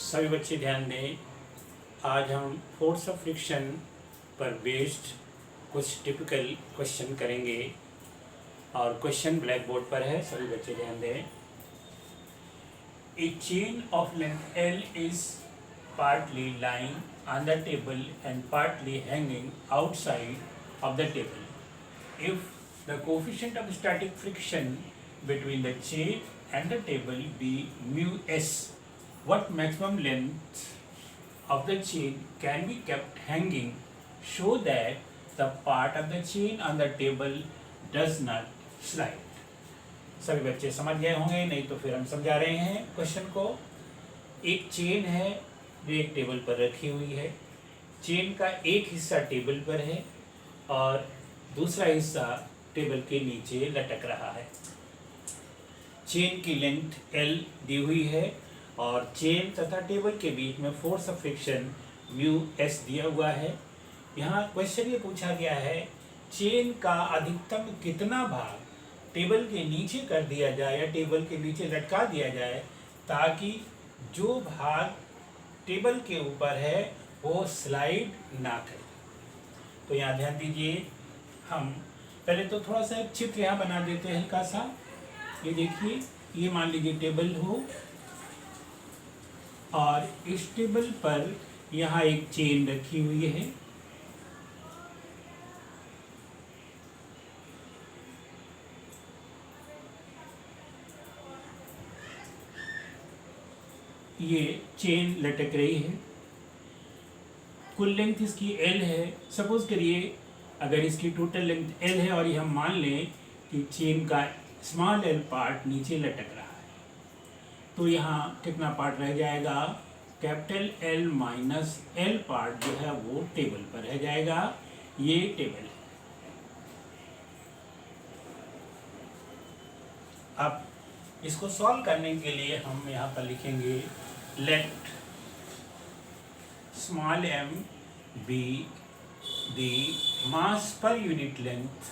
सभी बच्चे ध्यान दें। आज हम फोर्स ऑफ फ्रिक्शन पर बेस्ड कुछ टिपिकल क्वेश्चन करेंगे और क्वेश्चन ब्लैक बोर्ड पर है, सभी बच्चे ध्यान दें। A chain of length L is partly lying on the table and partly hanging outside of the table. If the coefficient of static friction between the chain and the table be mu s, what maximum length of the chain can be kept hanging so that the part of the chain on the table does not slide? सभी बच्चे समझ गए होंगे, नहीं तो फिर हम समझा रहे हैं क्वेश्चन को। एक चेन है जो एक टेबल पर रखी हुई है। चेन का एक हिस्सा टेबल पर है और दूसरा हिस्सा टेबल के नीचे लटक रहा है। चेन की लेंथ L दी हुई है और चेन तथा टेबल के बीच में force of friction mu S दिया हुआ है। यहाँ क्वेश्चन ये पूछा गया है, चेन का अधिकतम कितना भाग टेबल के नीचे कर दिया जाए या टेबल के नीचे लटका दिया जाए ताकि जो भाग टेबल के ऊपर है वो स्लाइड ना करे। तो यहाँ ध्यान दीजिए, हम पहले तो थोड़ा सा एक चित्र यहाँ बना देते हैं हल्का सा। ये देखिए, ये मान लीजिए टेबल हो और इस टेबल पर यहाँ एक चेन रखी हुई है। ये चेन लटक रही है। कुल लेंथ इसकी L है। सपोज करिए अगर इसकी टोटल लेंथ L है और ये हम मान लें कि चेन का स्मॉल l पार्ट नीचे लटक रहा है, तो यहाँ कितना पार्ट रह जाएगा? Capital L minus L part जो है वो टेबल पर रह जाएगा। ये टेबल है। अब इसको सॉल्व करने के लिए हम यहाँ पर लिखेंगे let small m be the mass per unit length,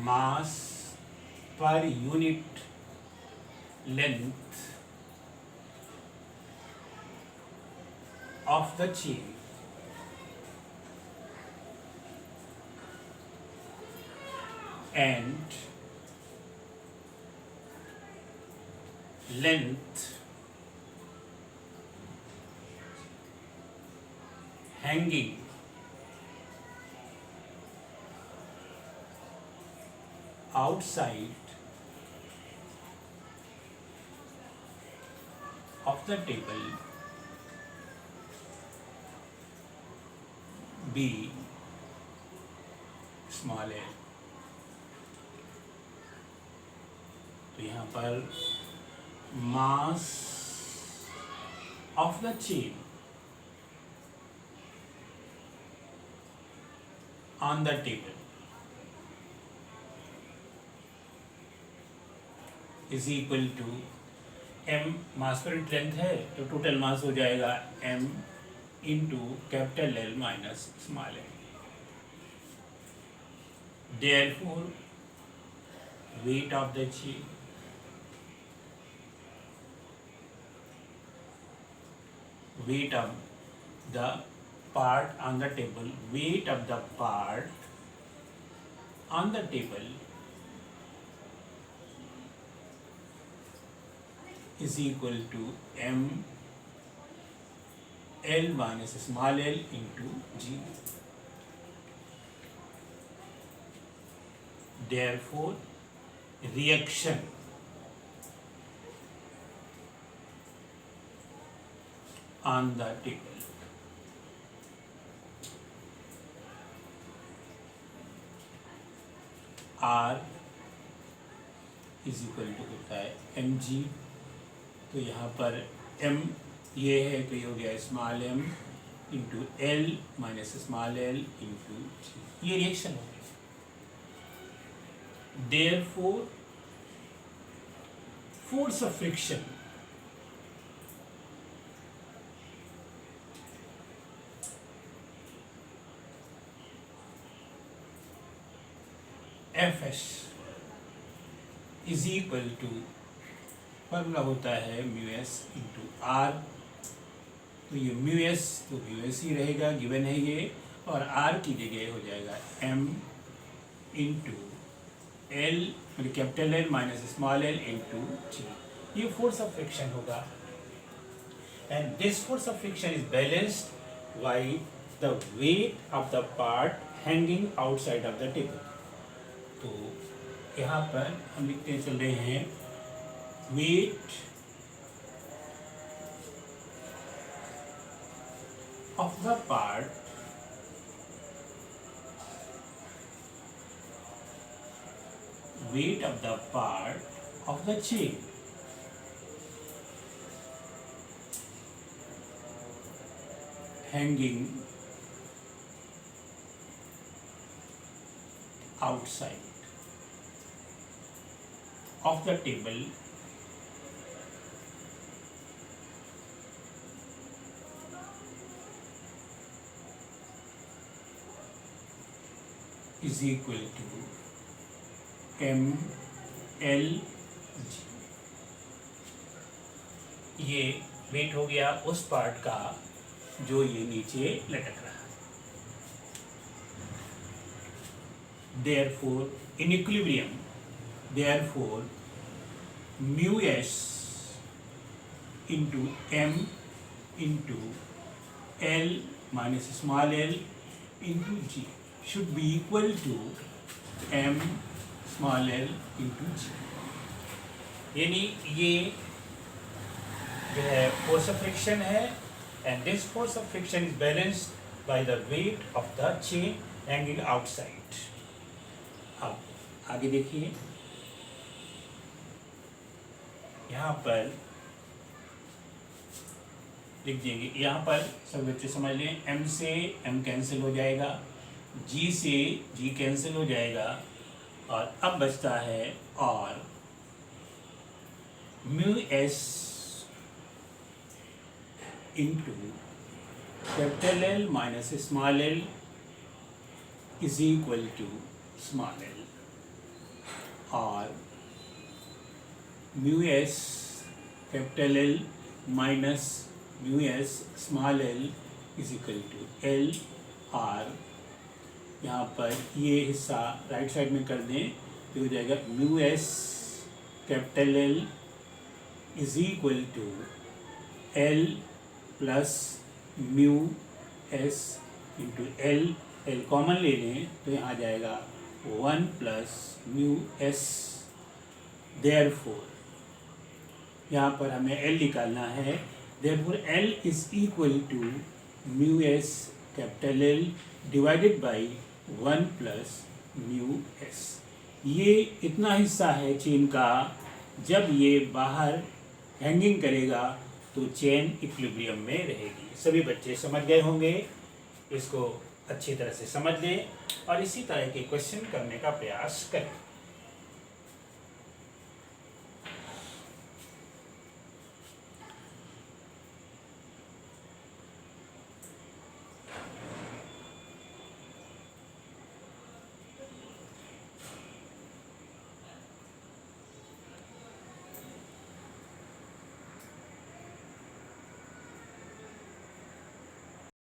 mass per unit length of the chain and length hanging outside of the table B small l। तो यहाँ पर mass of the chain on the table is equal to m, mass per length है तो total mass हो जाएगा m into capital L minus small l। Therefore, weight of the chain weight of the part on the table, weight of the part on the table is equal to m L minus small l into G. Therefore, reaction on the table R is equal to होता है mg। तो यहाँ पर m ये है तो ये हो गया small m into L minus small l into g। ये रिएक्शन हो गया। Therefore, force of friction Fs is equal to, formula होता है म्यू एस इंटू आर तो ये म्यू एस तो म्यू एस ही रहेगा, गिवन है ये, और आर की जगह हो जाएगा एम इंटू एल मतलब capital L minus small L into g. ये फोर्स ऑफ फ्रिक्शन होगा and this force of friction is balanced by the weight of the part hanging outside of the table. तो यहाँ पर हम लिखते चल रहे हैं weight of the part weight of the part of the chain hanging outside of the table is equal to m l g। ये wait हो गया उस पार्ट का जो ये नीचे लटक रहा है। Therefore, in equilibrium, therefore mu s into m into l minus small l into g should be equal to m small l into g। यानी ये जो है फोर्स ऑफ फ्रिक्शन है and this force of friction is balanced by the weight of the chain hanging outside. अब आगे देखिए, यहाँ पर लिख देंगे, यहाँ पर सब बच्चे समझ लें, m से m कैंसिल हो जाएगा, g से g कैंसिल हो जाएगा, और अब बचता है और mu S into capital L minus small L is equal to small L, और mu S capital L minus mu s small L is equal to L, और यहाँ पर ये हिस्सा राइट साइड में कर दें तो हो जाएगा mu S capital L is equal to L plus mu S into L, L common ले लें तो यहाँ आ जाएगा 1 प्लस म्यू एस। देयरफॉर यहाँ पर हमें एल निकालना है, therefore L is equal to mu S capital L divided by 1 plus mu S. ये इतना हिस्सा है चेन का, जब ये बाहर हैंगिंग करेगा तो चेन इक्विलिब्रियम में रहेगी। सभी बच्चे समझ गए होंगे, इसको अच्छी तरह से समझ लें और इसी तरह के क्वेश्चन करने का प्रयास करें।